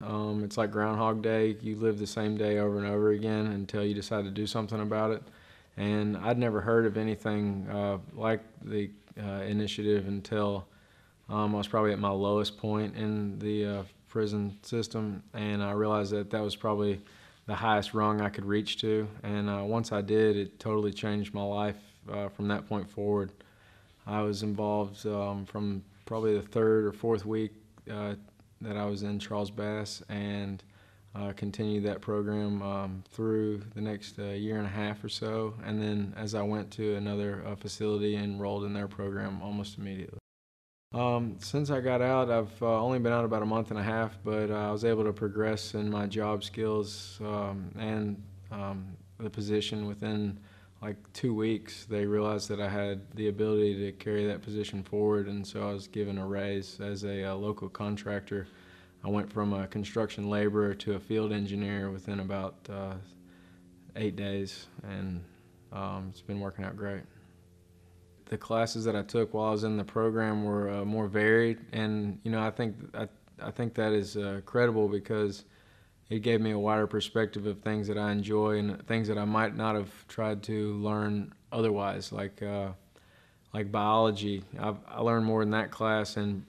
It's like Groundhog Day. You live the same day over and over again until you decide to do something about it. And I'd never heard of anything like the initiative until I was probably at my lowest point in the prison system, and I realized that that was probably the highest rung I could reach to. And once I did, it totally changed my life from that point forward. I was involved from probably the third or fourth week that I was in Charles Bass, and continued that program through the next year and a half or so. And then as I went to another facility, enrolled in their program almost immediately. Since I got out, I've only been out about a month and a half, but I was able to progress in my job skills and the position within like 2 weeks. They realized that I had the ability to carry that position forward, and so I was given a raise as a local contractor. I went from a construction laborer to a field engineer within about 8 days, and it's been working out great. The classes that I took while I was in the program were more varied, and I think that is credible because it gave me a wider perspective of things that I enjoy and things that I might not have tried to learn otherwise, like biology. I learned more in that class and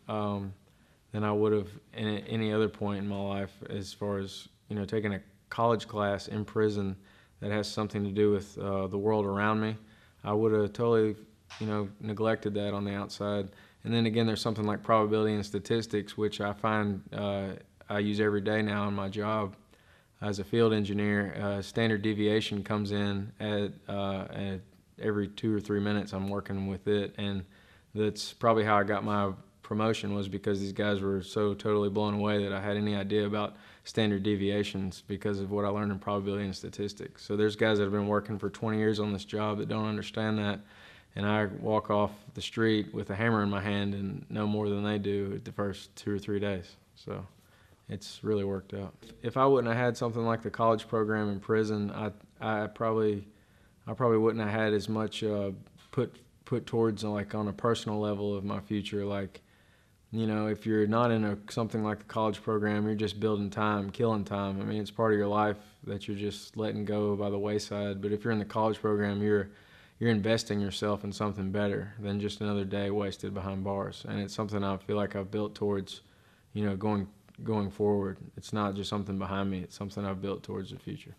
than I would have in any other point in my life, as far as taking a college class in prison that has something to do with the world around me. I would have totally neglected that on the outside. And then again, there's something like probability and statistics, which I find I use every day now in my job as a field engineer. Standard deviation comes in at every 2 or 3 minutes. I'm working with it, and that's probably how I got my promotion, was because these guys were so totally blown away that I had any idea about standard deviations because of what I learned in probability and statistics. So there's guys that have been working for 20 years on this job that don't understand that, and I walk off the street with a hammer in my hand and know more than they do the first 2 or 3 days. So it's really worked out. If I wouldn't have had something like the college program in prison, I probably wouldn't have had as much put towards like on a personal level of my future. Like, if you're not in something like the college program, you're just building time, killing time. I mean, it's part of your life that you're just letting go by the wayside. But if you're in the college program, you're investing yourself in something better than just another day wasted behind bars. And it's something I feel like I've built towards, going forward. It's not just something behind me. It's something I've built towards the future.